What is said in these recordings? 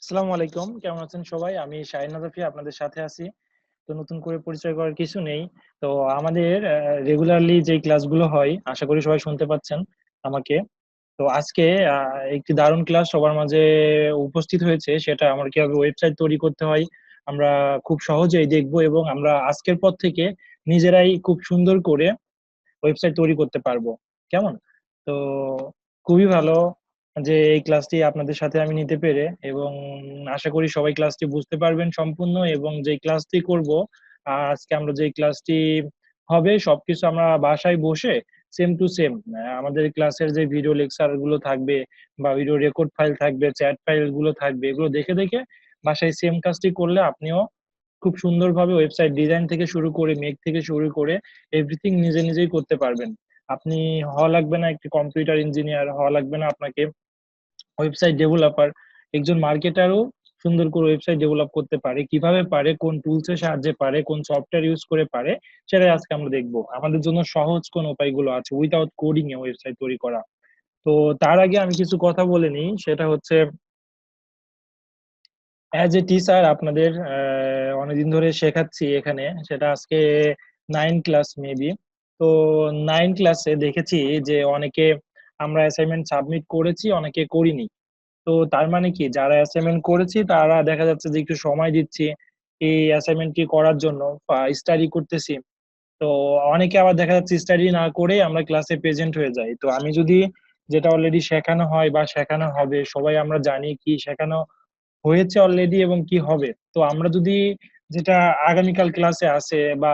আসসালামু আলাইকুম। কেমন আছেন সবাই? আমি শাহিন নাজাফি আপনাদের সাথে আছি। তো নতুন করে পরিচয় করার কিছু নেই। তো আমাদের রেগুলারলি যেই ক্লাসগুলো হয়, আশা করি সবাই শুনতে পাচ্ছেন আমাকে। তো আজকে আ একটি দারুণ ক্লাস সবার মাঝে উপস্থিত হয়েছে। সেটা আমার কিভাবে ওয়েবসাইট তৈরি করতে হয়, আমরা খুব সহজেই দেখব এবং আমরা আজকের পর থেকে নিজেরাই খুব সুন্দর করে ওয়েবসাইট তৈরি করতে পারবো। কেমন? তো খুবই ভালো যে এই ক্লাসটি আপনাদের সাথে আমি নিতে পেরে এবং আশা করি সবাই ক্লাসটি বুঝতে পারবেন সম্পূর্ণ এবং যেই ক্লাসটি করব, আজকে আমরা যেই ক্লাসটি হবে সবকিছু আমরা বাসায় বসে সেম টু সেম আমাদের ক্লাসের যে ভিডিও লেকচার গুলো থাকবে বা ভিডিও রেকর্ড ফাইল থাকবে, চ্যাট ফাইল গুলো থাকবে, এগুলো দেখে, দেখে বাসায় সেম কাজটি করলে আপনিও খুব সুন্দরভাবে ওয়েবসাইট ডিজাইন থেকে শুরু করে মেক থেকে শুরু করে এভরিথিং নিজে নিজেই করতে পারবেন। আপনি হওয়া লাগবে না একটি কম্পিউটার ইঞ্জিনিয়ার, হওয়া লাগবে না আপনাকে ওয়েবসাইট ডেভেলপার। একজন মার্কেটারও সুন্দর করে ওয়েবসাইট ডেভেলপ করতে পারে। কিভাবে পারে, কোন টুলস এর সাহায্যে পারে, কোন সফটওয়্যার ইউজ করে পারে, সেটাই আজকে আমরা দেখব। আমাদের জন্য সহজ কোন উপায়গুলো আছে উইথআউট কোডিং এ ওয়েবসাইট তৈরি করা। তো তার আগে আমি কিছু কথা বলে নিই। সেটা হচ্ছে অ্যাজ এ টিচার আপনাদের অনেকদিন ধরে শেখাচ্ছি এখানে। সেটা আজকে 9 ক্লাস মেবি। তো 9 ক্লাসে দেখেছি যে অনেকে আমরা অ্যাসাইনমেন্ট সাবমিট করেছি, অনেকে করিনি। তো তার মানে কি যারা অ্যাসাইনমেন্ট করেছি তারা দেখা যাচ্ছে যে একটু সময় দিচ্ছি এই অ্যাসাইনমেন্টটি করার জন্য বা স্টাডি করতেছি। তো অনেকে আবার দেখা যাচ্ছে স্টাডি না করে আমরা ক্লাসে প্রেজেন্ট হয়ে যাই। তো আমি যদি যেটা অলরেডি শেখানো হয় বা শেখানো হবে, সবাই আমরা জানি কি শেখানো হয়েছে অলরেডি এবং কি হবে। তো আমরা যদি যেটা আগামীকাল ক্লাসে আছে বা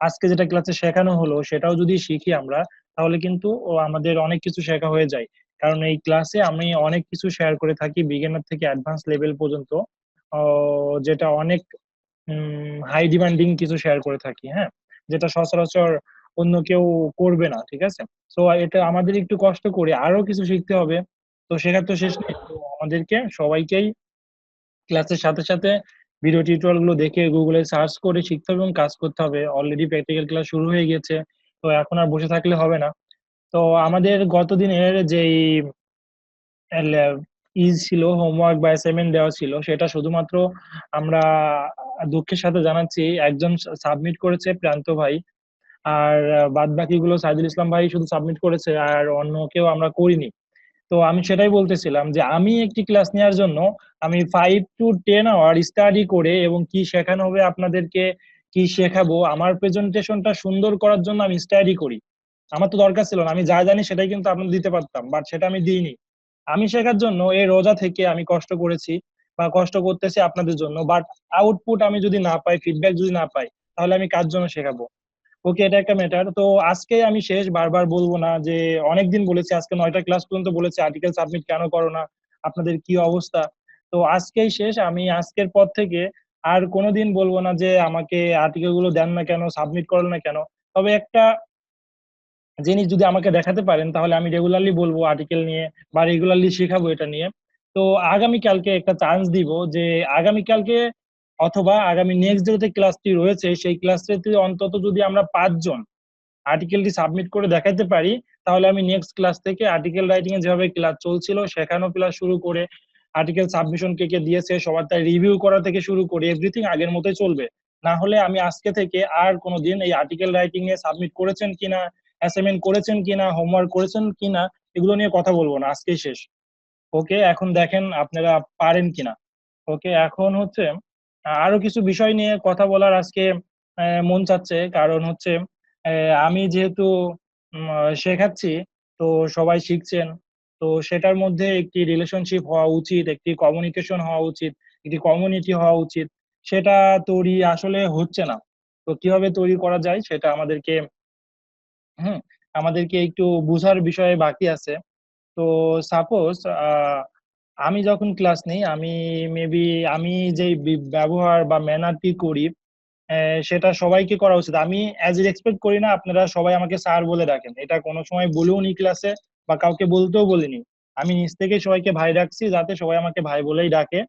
আজকে যেটা ক্লাসে শেখানো হলো সেটাও যদি শিখি আমরা, তাহলে কিন্তু আমাদের অনেক কিছু শেখা হয়ে যায়। কারণ এই ক্লাসে আমি অনেক কিছু শেয়ার করে থাকি বিগিনার থেকে অ্যাডভান্স লেভেল পর্যন্ত। অ যেটা অনেক হাই ডিমান্ডিং কিছু শেয়ার করে থাকি, হ্যাঁ? যেটা সচরাচর অন্য কেউ করবে না, ঠিক আছে? সো এটা আমাদের একটু কষ্ট করে আরো কিছু শিখতে হবে। তো শেখার তো শেষ নেই। তো আমাদেরকে সবাইকেই ক্লাসের সাথে, সাথে ভিডিও টিউটোরিয়াল গুলো দেখে Google এ সার্চ করে শিখতে হবে এবং কাজ করতে হবে। অলরেডি প্র্যাকটিক্যাল ক্লাস শুরু হয়ে গিয়েছে। তো এখন আর বসে থাকলে হবে না। তো আমাদের গত দিনের যেই ল্যা ছিল হোমওয়ার্ক বা অ্যাসাইনমেন্ট দেওয়া ছিল সেটা শুধুমাত্র আমরা দুঃখের সাথে জানাচ্ছি একজন সাবমিট করেছে প্রান্ত ভাই। আর বাদবাকিগুলো সাইদুল ইসলাম ভাই শুধু সাবমিট করেছে আর অন্য কেউ আমরা করিনি। তো আমি সেটাই বলতেছিলাম যে আমি একটি ক্লাস নেওয়ার জন্য আমি 5 to 10 আওয়ার স্টাডি করে এবং কি শেখানো হবে আপনাদেরকে, কি শেখাবো, আমার প্রেজেন্টেশনটা সুন্দর করার জন্য আমি স্টাডি করি। আমার তো দরকার ছিল না। আমি যা জানি সেটাই কিন্তু আপনাদের দিতে পারতাম। বাট সেটা আমি দিইনি। আমি শেখার জন্য এই রোজা থেকে আমি কষ্ট করেছি বা কষ্ট করতেছি আপনাদের জন্য। বাট আউটপুট আমি যদি না পাই, ফিডব্যাক যদি না পাই, তাহলে আমি কার জন্য শেখাবো? ওকে, এটা একটা ম্যাটার। তো আজকে আমি শেষ, বারবার বলব না যে অনেকদিন বলেছি, আজকে ৯ টা ক্লাস পর্যন্ত বলেছি আর্টিকেল সাবমিট কেন করো না? আপনাদের কি অবস্থা? তো আজকেই শেষ। আমি আজকের পর থেকে আর কোনদিন বলব না যে আমাকে আর্টিকেল গুলো দেন না কেন, সাবমিট করেন না কেন। তবে একটা জিনিস যদি আমাকে দেখাতে পারেন তাহলে আমি রেগুলারলি বলব আর্টিকেল নিয়ে বা রেগুলারলি শেখাবো এটা নিয়ে। তো আগামীকালকে একটা চান্স দিব যে আগামীকালকে অথবা আগামী নেক্সট ডে তে ক্লাসটি রয়েছে সেই ক্লাসটিতে অন্তত যদি আমরা ৫ জন আর্টিকেলটি সাবমিট করে দেখাইতে পারি, তাহলে আমি নেক্সট ক্লাস থেকে আর্টিকেল রাইটিং এ যেভাবে ক্লাস চলছিল শেখানো ক্লাস শুরু করে আর্টিকেল সাবমিশন কে, কে দিয়েছে সবার তার রিভিউ করা থেকে শুরু করে এভরিথিং আগের মতোই চলবে। না হলে আমি আজকে থেকে আর কোনদিন এই আর্টিকেল রাইটিং এ সাবমিট করেছেন কিনা, অ্যাসাইনমেন্ট করেছেন কিনা, হোমওয়ার্ক করেছেন কিনা এগুলো নিয়ে কথা বলব না। আজকেই শেষ। ওকে, এখন দেখেন আপনারা পারেন কিনা। ওকে, এখন হচ্ছে আরো কিছু বিষয় নিয়ে কথা বলার আজকে মন চাচ্ছে। কারণ হচ্ছে আমি যেহেতু শেখাচ্ছি, তো সবাই শিখছেন। তো সেটার মধ্যে একটি রিলেশনশিপ হওয়া উচিত, একটি কমিউনিকেশন হওয়া উচিত, একটি কমিউনিটি হওয়া উচিত। সেটা তৈরি আসলে হচ্ছে না। তো কিভাবে তৈরি করা যায় সেটা হুম, আমাদেরকে একটু বুঝার বিষয় বাকি আছে। তো সাপোজ আ আমি যখন ক্লাস নেই, আমি মেবি আমি যেই ব্যবহার বা ম্যানারটি করি, সেটা সবাইকে করা উচিত। আমি অ্যাজ এ এক্সপেক্ট করি না আপনারা সবাই আমাকে স্যার বলে ডাকেন। এটা কোন সময় বলেওনি ক্লাসে বা কাউকে বলতেও বলিনি। আমি নিজ থেকেই সবাইকে ভাই ডাকছি যাতে সবাই আমাকে ভাই বলেই ডাকে।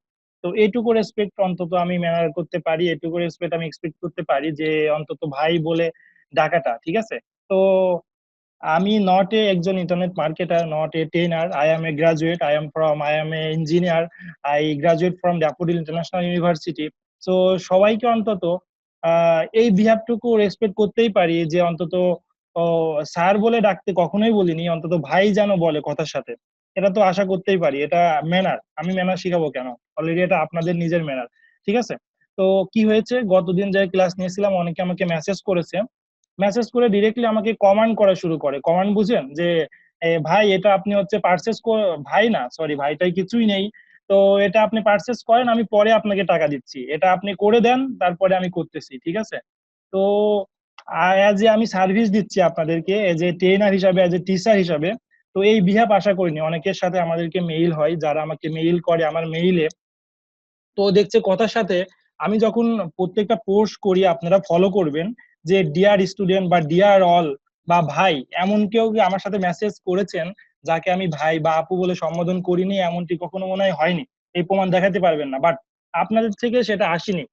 তো এইটুকু রেসপেক্ট অন্তত আমি ম্যানার করতে পারি। এটুকু রেসপেক্ট আমি এক্সপেক্ট করতে পারি যে অন্তত ভাই বলে ডাকাটা। ঠিক আছে? তো আমি নট এ একজন internet marketer, not a trainer. I M A graduate, I M A engineer. I graduate from daffodil international university. তো সবাইকে অন্তত এই বিহেভটুকু রেসপেক্ট করতেই পারি যে অন্তত ও স্যার বলে ডাকতে কখনোই বলিনি, অন্তত ভাই যেন বলে কথার সাথে। এটা তো আশা করতেই পারি, এটা ম্যানার। আমি ম্যানার শিখাবো কেন? অলরেডি এটা আপনাদের নিজের ম্যানার। ঠিক আছে। তো কি হয়েছে, গতদিন যে ক্লাস নিয়েছিলাম অনেকে আমাকে মেসেজ করেছে। মেসেজ করে ডিরেক্টলি আমাকে কমান্ড করা শুরু করে। কমান্ড বুঝেন যে ভাই এটা আপনি হচ্ছে পারচেস, ভাই না সরি, ভাইটাই কিছুই নেই। তো এটা আপনি পারচেস করেন, আমি পরে আপনাকে টাকা দিচ্ছি, এটা আপনি করে দেন, তারপরে আমি করতেছি। ঠিক আছে। তো অ্যাজ এ আমি সার্ভিস দিচ্ছি আপনাদেরকে, এজ এ ট্রেনার হিসাবে, এজ এ টিচার হিসাবে। তো এই বিহেভ আশা করিনি। অনেকের সাথে আমাদেরকে মেইল হয়, যারা আমাকে মেইল করে আমার মেইলে, তো দেখছে কথার সাথে আমি যখন প্রত্যেকটা পোস্ট করি আপনারা ফলো করবেন যে ডিয়ার স্টুডেন্ট বা ডিয়ার অল বা ভাই, এমন কেউ কি আমার সাথে মেসেজ করেছেন যাকে আমি ভাই বা আপু বলে সম্বোধন করিনি? এমনটি কখনো মনে হয় হয়নি। এই প্রমাণ দেখাতে পারবেন না, বাট আপনাদের থেকে সেটা আসেনি।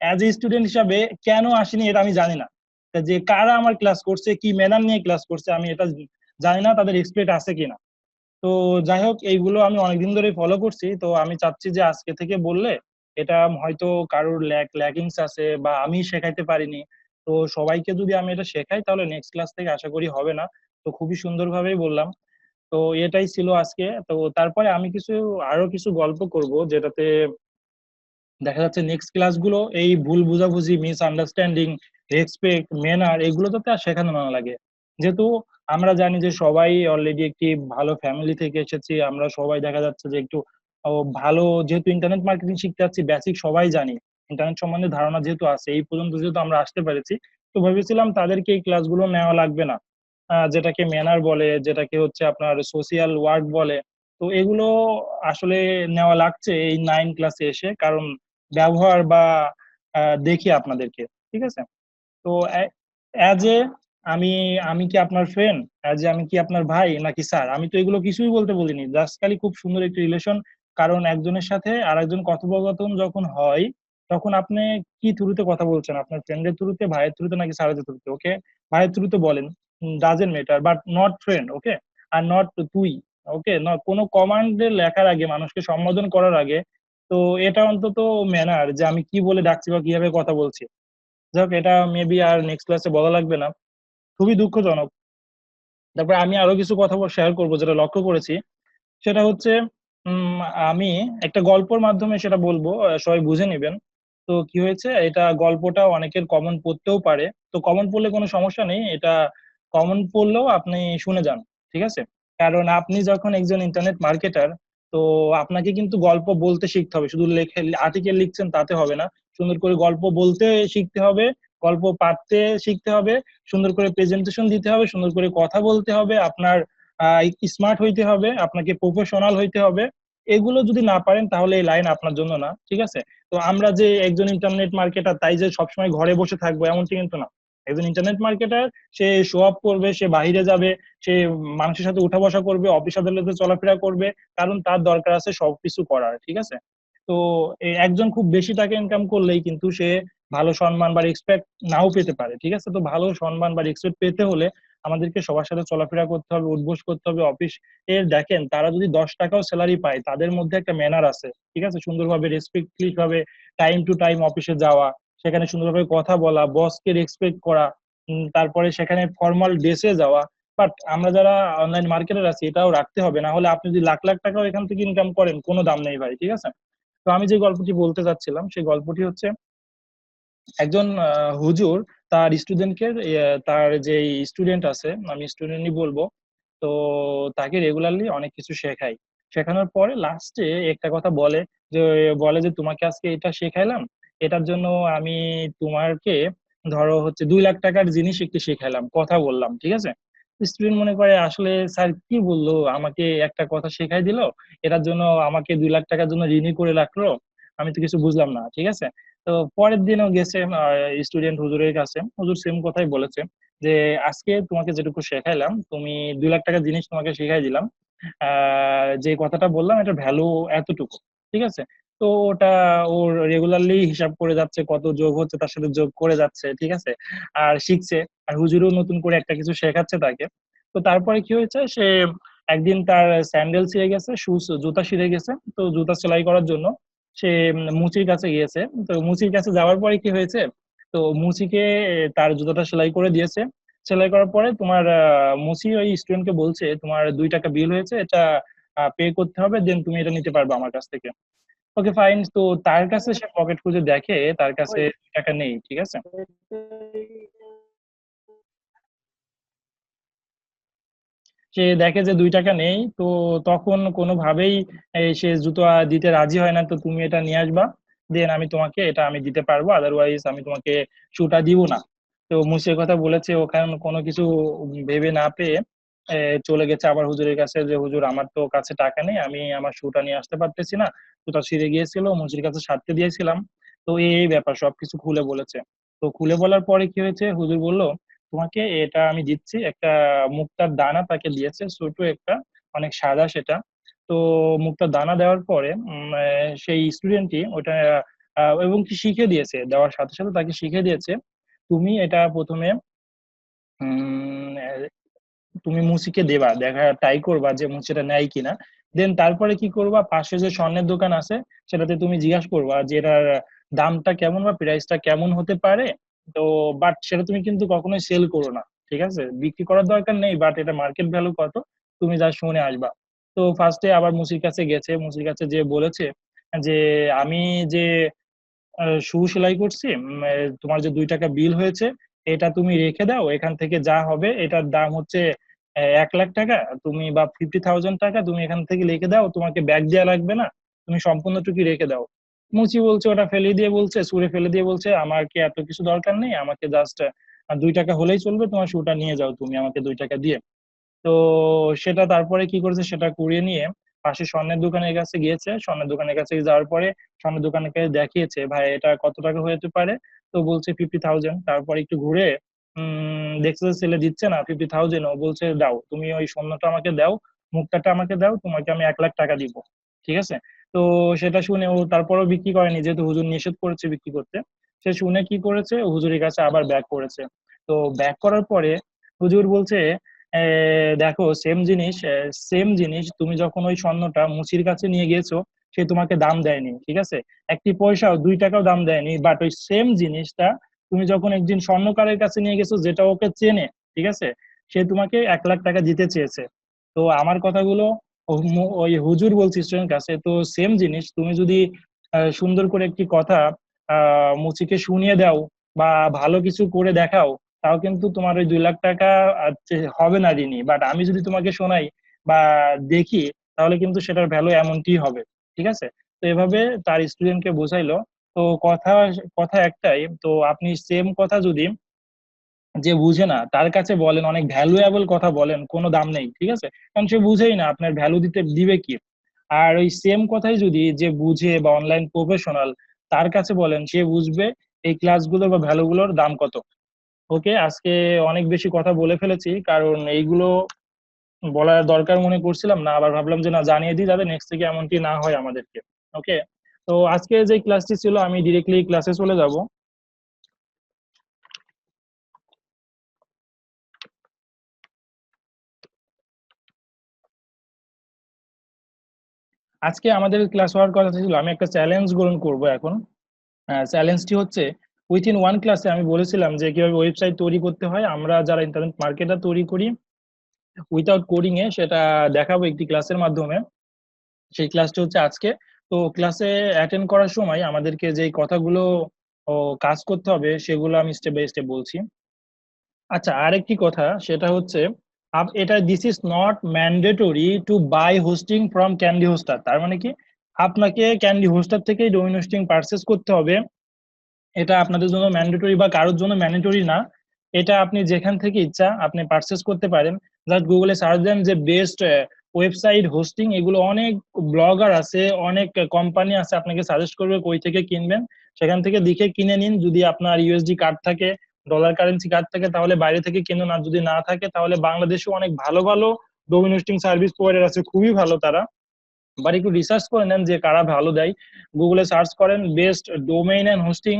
অ্যাজ এ স্টুডেন্ট হিসাবে কেন আসেনি এটা আমি জানি না। তা যে কারা আমার ক্লাস করছে, কি ম্যানার নিয়ে ক্লাস করছে, আমি এটা জানি না, তাদের এক্সপেক্ট আছে কিনা। তো যাই হোক, এইগুলো আমি অনেকদিন ধরে ফলো করছি। তো আমি চাচ্ছি যে আজকে থেকে বললে এটা হয়তো কারোর ল্যাকিংস আছে বা আমি শেখাইতে পারিনি। তো সবাইকে যদি আমি এটা শেখাই তাহলে নেক্সট ক্লাস থেকে আশা করি হবে না। তো খুবই সুন্দরভাবেই বললাম। তো এটাই ছিল আজকে। তো তারপরে আমি আরো কিছু গল্প করব, যেটাতে দেখা যাচ্ছে নেক্সট ক্লাসগুলো এই ভুল বুঝাবুঝি, মিস আন্ডারস্ট্যান্ডিং, রেসপেক্ট, ম্যানার, এগুলো যাতে আর শেখানো না লাগে। যেহেতু আমরা জানি যে সবাই অলরেডি একটি ভালো ফ্যামিলি থেকে এসেছি, আমরা সবাই দেখা যাচ্ছে যে একটু ভালো, যেহেতু ইন্টারনেট মার্কেটিং শিখতে যাচ্ছি, বেসিক সবাই জানি। ইন্টারনেট সম্বন্ধে ধারণা যেহেতু আছে, এই পর্যন্ত যেহেতু আমরা আসতে পেরেছি, তো ভেবেছিলাম তাদেরকে এই ক্লাসগুলো নেওয়া লাগবে না। যেটাকে ম্যানার বলে, যেটাকে হচ্ছে আপনার সোশিয়াল ওয়ার্ক বলে। তো এগুলো আসলে নেওয়া লাগছে এই 9 ক্লাসে এসে, কারণ ব্যবহার বা দেখি আপনাদেরকে। ঠিক আছে। তো অ্যাজ এ আমি আমি কি আপনার ফ্রেন্ড, অ্যাজ এ আমি কি আপনার ভাই নাকি স্যার, আমি তো এগুলো কিছুই বলতে বলিনি, জাস্ট খালি খুব সুন্দর একটি রিলেশন। কারণ একজনের সাথে আরেকজন কথোপকথন যখন হয়, তখন আপনি কি থ্রুতে কথা বলছেন, আপনার ফ্রেন্ডের থ্রুতে, ভাইয়ের থ্রুতে নাকি স্যারের থ্রুতে? ওকে, ভাইয়ের থ্রুতে বলেন, doesn't matter, but not friend. Okay, are not তুই। ওকে, কোনো কমান্ডে লেখার আগে, মানুষকে সম্বোধন করার আগে, তো এটা অন্তত ম্যানার যে আমি কি বলে ডাকছি বা কিভাবে কথা বলছি। যাই হোক, এটা মেবি আর নেক্সট ক্লাসে বলা লাগবে না। খুবই দুঃখজনক। তারপর আমি আরো কিছু কথা শেয়ার করবো যেটা লক্ষ্য করেছি। সেটা হচ্ছে উম আমি একটা গল্পের মাধ্যমে সেটা বলবো, সবাই বুঝে নেবেন। তো কি হয়েছে, এটা গল্পটা অনেকের কমন পড়তেও পারে। তো কমন পড়লে কোনো সমস্যা নেই, এটা কমন পড়লেও আপনি শুনে যান। ঠিক আছে। কারণ আপনি যখন একজন ইন্টারনেট মার্কেটার, তো আপনাকে কিন্তু গল্প বলতে শিখতে হবে। শুধু লেখে আর্টিকেল লিখছেন তাতে হবে না, সুন্দর করে গল্প বলতে শিখতে হবে, গল্প পাঠতে শিখতে হবে, সুন্দর করে প্রেজেন্টেশন দিতে হবে, সুন্দর করে কথা বলতে হবে, আপনার স্মার্ট হইতে হবে, আপনাকে প্রফেশনাল হইতে হবে। এগুলো যদি না পারেন তাহলে এই লাইন আপনার জন্য না। ঠিক আছে। তো আমরা যে একজন ইন্টারনেট মার্কেটার তাই যে সবসময় ঘরে বসে থাকবো এমনটি কিন্তু না। একজন ইন্টারনেট মার্কেটার, সে শো অফ করবে, সে বাইরে যাবে, সে মানুষের সাথে উঠা বসা করবে, অফিস আদালতে চলাফেরা করবে, কারণ তার দরকার আছে সবকিছু করার। ঠিক আছে। তো একজন খুব বেশি টাকা ইনকাম করলেই কিন্তু সে ভালো সম্মান বা রেসপেক্ট নাও পেতে পারে। ঠিক আছে। তো ভালো সম্মান বা রেসপেক্ট পেতে হলে আমাদেরকে সবার সাথে চলাফেরা করতে হবে, উঠবোস করতে হবে। অফিস এর দেখেন, তারা যদি 10 টাকাও স্যালারি পায়, তাদের মধ্যে একটা ম্যানার আছে। ঠিক আছে। সুন্দরভাবে রেসপেক্টফুলি ভাবে টাইম টু টাইম অফিসে যাওয়া, সেখানে সুন্দরভাবে কথা বলা, বসকে রেসপেক্ট করা, তারপরে সেখানে ফর্মাল ড্রেসে যাওয়া। বাট আমরা যারা অনলাইন মার্কেটার আছি, এটাও রাখতে হবে, না হলে আপনি যদি লাখ লাখ টাকাও এখান থেকে ইনকাম করেন, কোনো দাম নেই ভাই। ঠিক আছে। তো আমি যে গল্পটি বলতে চাচ্ছিলাম, সেই গল্পটি হচ্ছে একজন হুজুর তার স্টুডেন্টকে, তার যে স্টুডেন্ট আছে, আমি স্টুডেন্টই বলবো, তো তাকে রেগুলারলি অনেক কিছু শেখায়। শেখানোর পরে লাস্টে একটা কথা বলে, যে তোমাকে আজকে এটা শেখাইলাম, এটার জন্য আমি তোমাকে ধরো হচ্ছে 2 লাখ টাকার জিনিস একটু শেখাইলাম, কথা বললাম। ঠিক আছে। স্টুডেন্ট মনে করে আসলে স্যার কি বললো, আমাকে একটা কথা শেখাই দিল, এটার জন্য আমাকে 2 লাখ টাকার জন্য ঋণী করে রাখলো, আমি তো কিছু বুঝলাম না। ঠিক আছে। তো পরের দিনও গেছে স্টুডেন্ট হুজুরের কাছে, হুজুর সেম কথাই বলেছে, যে আজকে তোমাকে যেটুকু শেখাইলাম, তুমি 2 লাখ টাকার জিনিস তোমাকে শেখাই দিলাম, যে কথাটা বললাম এটা ভ্যালু এতটুকু। ঠিক আছে। তো ওটা ওর রেগুলারলি হিসাব করে যাচ্ছে, কত যোগ হচ্ছে তার সাথে যোগ করে যাচ্ছে। ঠিক আছে। আর শিখছে। আর হুজুরও নতুন করে একটা কিছু শেখাচ্ছে তাকে। তো তারপরে কি হয়েছে, সে একদিন তার স্যান্ডেল ছিঁড়ে গেছে, জুতা ছিঁড়ে গেছে। তো জুতা সেলাই করার জন্য সে মুচির কাছে গিয়েছে। তো মুচির কাছে যাওয়ার পরে কি হয়েছে, তো মুচিকে তার জুতাটা সেলাই করে দিয়েছে। সেলাই করার পরে তোমার মুচি ওই স্টুডেন্টকে বলছে, তোমার 2 টাকা বিল হয়েছে, এটা পে করতে হবে, দেন তুমি এটা নিতে পারবে আমার কাছ থেকে। ওকে ফাইন। তো তার কাছে সে পকেট খুঁজে দেখে তার কাছে টাকা নেই, ঠিক আছে। সে দেখে যে 2 টাকা নেই, তো তখন কোনোভাবেই সে জুতো দিতে রাজি হয় না। তো তুমি এটা নিয়ে আসবা, দেন আমি তোমাকে এটা আমি দিতে পারবো, আদারওয়াইজ আমি তোমাকে শুটা দিব না। তো মুসির কথা বলেছে, ওখানে কোনো কিছু ভেবে না পেয়ে চলে গেছে আবার হুজুরের কাছে, যে হুজুর আমার তো কাছে টাকা নেই, আমি আমার শুটা নিয়ে আসতে পারতেছি না, শুটা ছিঁড়ে গিয়েছিল, মুসির কাছে সারতে দিয়েছিলাম। তো এই ব্যাপার সবকিছু খুলে বলেছে। তো খুলে বলার পরে কি হয়েছে, হুজুর বলল তোমাকে এটা আমি দিচ্ছি, একটা মুক্তার দানা তাকে দিয়েছে, ছোট একটা, অনেক সাদা সেটা। তো মুক্তার দানা দেওয়ার পরে সেই স্টুডেন্টটি ওটা এবং কি শিখে দিয়েছে, দেওয়ার সাথে সাথে তাকে শিখে দিয়েছে, তুমি এটা প্রথমে উম আহ, তুমি মুচিকে দেবা, দেখা ট্রাই করবা যে মুচিটা নেয় কিনা। দেন তারপরে কি করবা, পাশে যে স্বর্ণের দোকান আছে সেটাতে তুমি জিজ্ঞাসা করবা যে এটার দামটা কেমন বা প্রাইসটা কেমন হতে পারে। তো বাট সেটা তুমি কিন্তু কখনোই সেল করো না, ঠিক আছে, বিক্রি করার দরকার নেই, বাট এটা মার্কেট ভ্যালু কত তুমি যা শুনে আসবা। তো ফার্স্টে আবার মুচির কাছে গেছে, মুচির কাছে যে বলেছে যে আমি যে শু সেলাই করছি, তোমার যে 2 টাকা বিল হয়েছে এটা তুমি রেখে দাও, এখান থেকে যা হবে এটার দাম হচ্ছে 1 লাখ টাকা, তুমি বা 50,000 টাকা তুমি এখান থেকে রেখে দাও, তোমাকে ব্যাগ দেওয়া লাগবে না, তুমি সম্পূর্ণটুকু রেখে দাও। মুচি বলছে, ওটা ফেলে দিয়ে বলছে, সুরে ফেলে দিয়ে বলছে, আমার কি এত কিছু দরকার নেই, আমাকে জাস্ট 2 টাকা হলেই চলবে, তোমার শুটা নিয়ে যাও তুমি আমাকে 2 টাকা দিয়ে। তো সেটা তারপরে কি করেছে, সেটা কুড়িয়ে নিয়ে পাশে স্বর্ণের দোকানের কাছে গিয়েছে। স্বর্ণের দোকানের কাছে যাওয়ার পরে স্বর্ণের দোকানকে দেখিয়েছে, ভাই এটা কত টাকা হতে পারে। তো বলছে 50,000। তারপর একটু ঘুরে দেখছে যে ছেলে দিচ্ছে না 50,000, ও বলছে দাও তুমি ওই স্বর্ণটা আমাকে দাও, মুক্তাটা আমাকে দাও, তোমাকে আমি 1 লাখ টাকা দিব, ঠিক আছে। তো সেটা শুনে ও তারপরও বিক্রি করেনি, যেহেতু হুজুর নিষেধ করেছে বিক্রি করতে। সে শুনে কি করেছে, হুজুরের কাছে আবার ব্যাক করেছে। তো ব্যাক করার পরে হুজুর বলছে, দেখো সেম জিনিস তুমি যখন ওই স্বর্ণটা মুচির কাছে নিয়ে গিয়েছো, সে তোমাকে দাম দেয়নি, ঠিক আছে, একটি পয়সাও 2 টাকাও দাম দেয়নি, বাট ওই সেম জিনিসটা তুমি যখন একদিন স্বর্ণকারের কাছে নিয়ে গেছো, যেটা ওকে চেনে, ঠিক আছে, সে তোমাকে 1 লাখ টাকা দিতে চেয়েছে। তো আমার কথাগুলো ওই হুজুর বলছি স্টুডেন্ট কাছে, তো সেম জিনিস তুমি যদি সুন্দর করে একটি কথা মুচিকে শুনিয়ে দাও বা ভালো কিছু করে দেখাও, তাও কিন্তু তোমার ওই 2 লাখ টাকা হবে না ঋণী। বাট আমি যদি তোমাকে শোনাই বা দেখি, তাহলে কিন্তু সেটার ভ্যালু এমনটি হবে, ঠিক আছে। তো এভাবে তার স্টুডেন্টকে বোঝাইলো। তো কথা কথা একটাই, তো আপনি সেম কথা যদি যে বুঝে না তার কাছে বলেন, অনেক ভ্যালুয়েবল কথা বলেন, কোনো দাম নেই, ঠিক আছে, কারণ সে বুঝেই না আপনার ভ্যালু দিবে কি। আর ওই সেম কথাই যদি যে বুঝে বা অনলাইন প্রফেশনাল তার কাছে বলেন, সে বুঝবে এই ক্লাসগুলোর বা ভ্যালুগুলোর দাম কত। ওকে, আজকে অনেক বেশি কথা বলে ফেলেছি, কারণ এইগুলো বলার দরকার মনে করছিলাম না, আবার ভাবলাম যে না জানিয়ে দিই, যাতে নেক্সট থেকে এমনটি না হয় আমাদেরকে। ওকে, তো আজকে যে ক্লাসটি ছিল আমি ডিরেক্টলি ক্লাসে চলে যাব। আজকে আমাদের ক্লাস হওয়ার কথা ছিল, আমি একটা চ্যালেঞ্জ গ্রহণ করব এখন। চ্যালেঞ্জটি হচ্ছে, উইথিন ওয়ান ক্লাসে আমি বলেছিলাম যে কিভাবে ওয়েবসাইট তৈরি করতে হয়, আমরা যারা ইন্টারনেট মার্কেটার তৈরি করি উইথাউট কোডিং এ, সেটা দেখাবো একটি ক্লাসের মাধ্যমে। সেই ক্লাসটা হচ্ছে আজকে। তো ক্লাসে অ্যাটেন্ড করার সময় আমাদেরকে যেই কথাগুলো ও কাজ করতে হবে সেগুলো আমি স্টেপ বাই স্টেপ বলছি। আচ্ছা, আরেকটি কথা সেটা হচ্ছে, এটা this is not mandatory to buy hosting from Candy Hoster. তার মানে কি, আপনাকে ক্যান্ডি হোস্টার থেকেই ডোমেইন হোস্টিং পারচেস করতে হবে, এটা আপনাদের জন্য ম্যান্ডেটরি বা কারোর জন্য ম্যান্ডেটরি না। এটা আপনি যেখান থেকে ইচ্ছা আপনি পারচেস করতে পারেন। জাস্ট গুগলে সার্চ দেন যে বেস্ট ওয়েবসাইট হোস্টিং, এগুলো অনেক ব্লগার আছে, অনেক কোম্পানি আছে, আপনাকে সাজেস্ট করবে কই থেকে কিনবেন। সেখান থেকে দেখে কিনে নিন। যদি আপনার ইউএসডি কার্ড থাকে, ডলার কারেন্সি কার্ড থাকে, তাহলে বাইরে থেকে কিনুন, আর যদি না থাকে তাহলে বাংলাদেশে অনেক ভালো ভালো ডোমেইন হোস্টিং সার্ভিস প্রোভাইডার আছে, খুবই ভালো তারা। বাট একটু রিসার্চ করে নেন যে কারা ভালো দেয়। গুগলে সার্চ করেন best domain and hosting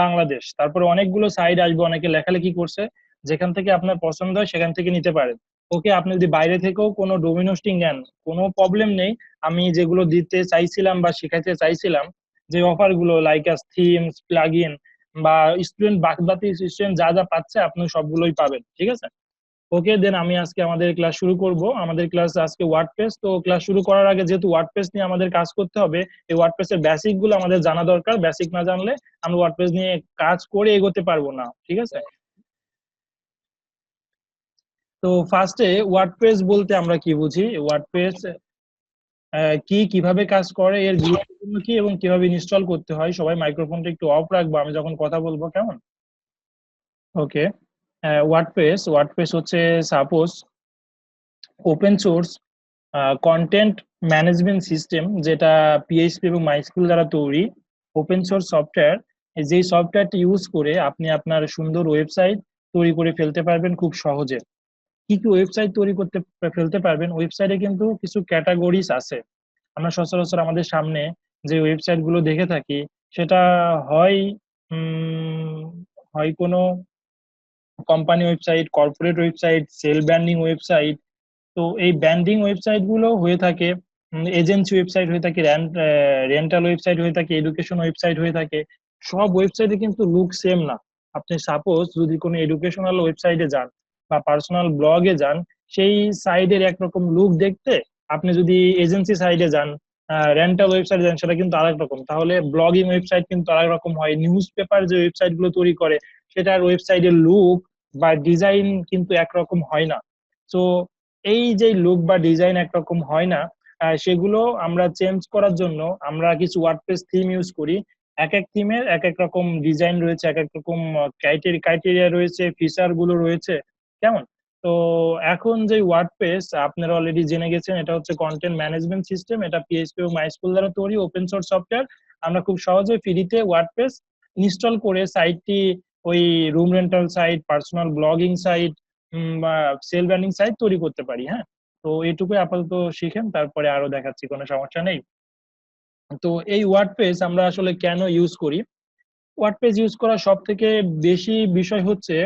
Bangladesh, তারপরে অনেকগুলো সাইট আসবে, অনেকে লেখালেখি করছে, যেখান থেকে আপনার পছন্দ হয় সেখান থেকে নিতে পারেন। ওকে, আপনি যদি বাইরে থেকেও কোনো ডোমিনোসটি নেন, কোনো প্রবলেম নেই। আমি যেগুলো দিতে চাইছিলাম বা শিখাইতে চাইছিলাম, যে অফার গুলো লাইক আস থিমস, প্লাগইন বা স্টুডেন্ট, বাকি স্টুডেন্ট যা যা পাচ্ছে আপনি সবগুলোই পাবেন, ঠিক আছে? ওকে, দেন আমি আজকে আমাদের ক্লাস শুরু করব। আমাদের ক্লাস আজকে ওয়ার্ডপ্রেস। তো ক্লাস শুরু করার আগে যেহেতু ওয়ার্ডপ্রেস নিয়ে আমাদের কাজ করতে হবে, এই ওয়ার্ডপ্রেস এর বেসিক গুলো আমাদের জানা দরকার। বেসিক না জানলে আমরা ওয়ার্ডপ্রেস নিয়ে কাজ করে এগোতে পারবো না, ঠিক আছে? তো ফার্স্টে ওয়ার্ডপ্রেস বলতে আমরা কি বুঝি, ওয়ার্ডপ্রেস কি, কিভাবে কাজ করে, এর গুরুত্বপূর্ণ কি এবং কিভাবে ইনস্টল করতে হয়। সবাই মাইক্রোফোনটা একটু অফ রাখবো আমি যখন কথা বলবো, কেমন? ওকে। ওয়ার্ডপ্রেস ওয়ার্ডপ্রেস হচ্ছে suppose open source content management system, যেটা পিএইচপি এবং মাইস্কুল দ্বারা তৈরি ওপেন সোর্স সফটওয়্যার। যেই সফটওয়্যারটি ইউজ করে আপনি আপনার সুন্দর ওয়েবসাইট তৈরি করে ফেলতে পারবেন খুব সহজে। কি কি ওয়েবসাইট তৈরি করতে ফেলতে পারবেন, ওয়েবসাইটে কিন্তু কিছু ক্যাটাগরিজ আছে। আমরা সচরাচর আমাদের সামনে যে ওয়েবসাইট গুলো দেখে থাকি, সেটা হয় উম, হয় কোনো company website, corporate website, self branding website. তো এই ব্র্যান্ডিং ওয়েবসাইট গুলো হয়ে থাকে, এজেন্সি ওয়েবসাইট হয়ে থাকে, রেন্টাল ওয়েবসাইট হয়ে থাকে, এডুকেশন ওয়েবসাইট হয়ে থাকে। সব ওয়েবসাইটে কিন্তু লুক সেম না। আপনি সাপোজ যদি কোনো এডুকেশনাল ওয়েবসাইটে যান বা পার্সোনাল ব্লগে যান, সেই সাইডের একরকম লুক দেখতে, আপনি যদি এজেন্সি সাইডে যান, রেন্টাল ওয়েবসাইটে যান, সেটা কিন্তু আরেক রকম। তাহলে ব্লগিং ওয়েবসাইট কিন্তু আরেক রকম হয়। নিউজ পেপার যে ওয়েবসাইট গুলো তৈরি করে, সেটার ওয়েবসাইটের লুক বা ডিজাইন কিন্তু একরকম হয় না। তো এই যে লুক বা ডিজাইন একরকম হয় না, সেগুলো আমরা চেঞ্জ করার জন্য আমরা কিছু ওয়ার্ডপ্রেস থিম ইউজ করি। এক এক থিমের এক এক রকম ডিজাইন রয়েছে, এক এক রকম ক্রাইটেরিয়া রয়েছে, ফিচার গুলো রয়েছে, কেমন? তো এখন যে ওয়ার্ডপ্রেস আপনারা অলরেডি জেনে গেছেন, এটা হচ্ছে কন্টেন্ট ম্যানেজমেন্ট সিস্টেম। এটা পিএইচপি এবং মাইস্কুল দ্বারা তৈরি ওপেন সোর্স সফটওয়্যার। আমরা খুব সহজে ফ্রিতে ওয়ার্ডপ্রেস ইনস্টল করে সাইটটি, ওই room rental site, personal blogging site বা সেল ব্র্যান্ডিং সাইট তৈরি করতে পারি। হ্যাঁ, তো এইটুকুই আপাতত শিখেন, তারপরে আরো দেখাচ্ছি, কোনো সমস্যা নেই। তো এই ওয়ার্ডপ্রেস আমরা আসলে কেন ইউজ করি? ওয়ার্ডপ্রেস ইউজ করার সব থেকে বেশি বিষয় হচ্ছে,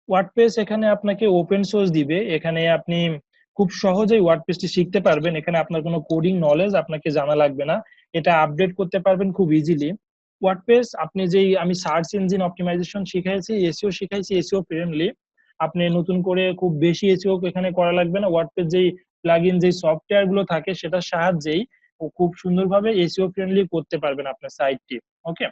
ওয়ার্ডপ্রেস এখানে আপনাকে ওপেন সোর্স দিবে। এখানে আপনি খুব সহজেই ওয়ার্ডপ্রেসটি শিখতে পারবেন। এখানে আপনার কোনো কোডিং নলেজ আপনাকে জানা লাগবে না। এটা আপডেট করতে পারবেন খুব ইজিলি। ওয়ার্ডপ্রেস আপনি যেই, আমি সার্চ ইঞ্জিন অপটিমাইজেশন শিখাইছি, এসইও শিখাইছি, এসইও ফ্রেন্ডলি। আপনি নতুন করে খুব বেশি এসইও এখানে করা লাগবে না। ওয়ার্ডপ্রেস যেই প্লাগইন, যেই সফটওয়্যার গুলো থাকে, সেটার সাহায্যেই ও খুব সুন্দরভাবে এসইও ফ্রেন্ডলি করতে পারবেন আপনার সাইটটি। ওকে।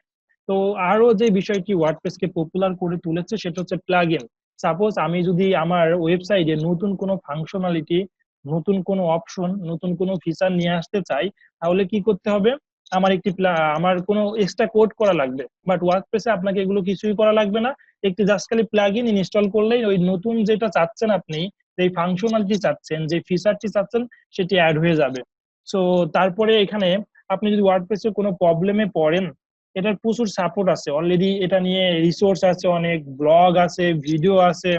তো আরো যে বিষয়টি ওয়ার্ডপ্রেসকে পপুলার করে তুলেছে, সেটা হচ্ছে প্লাগইন। সাপোজ আমি যদি আমার ওয়েবসাইটে নতুন কোনো ফাংশনালিটি, নতুন কোনো অপশন, নতুন কোনো ফিচার নিয়ে আসতে চাই, তাহলে কি করতে হবে? আমার কোনো এক্সট্রা কোড করা লাগবে। বাট ওয়ার্ডপ্রেসে আপনাকে এগুলো কিছুই করা লাগবে না। একটি জাস্ট খালি প্লাগইন ইনস্টল করলেই ওই নতুন যেটা চাচ্ছেন আপনি, যে ফাংশনালিটি চাচ্ছেন, যে ফিচারটি চাচ্ছেন, সেটি অ্যাড হয়ে যাবে। সো তারপরে এখানে আপনি যদি ওয়ার্ডপ্রেসে কোনো প্রবলেমে পড়েন, এটার প্রচুর সাপোর্ট আছে অলরেডি। এটা নিয়ে রিসোর্স আছে, অনেক ব্লগ আছে, ভিডিও আছে,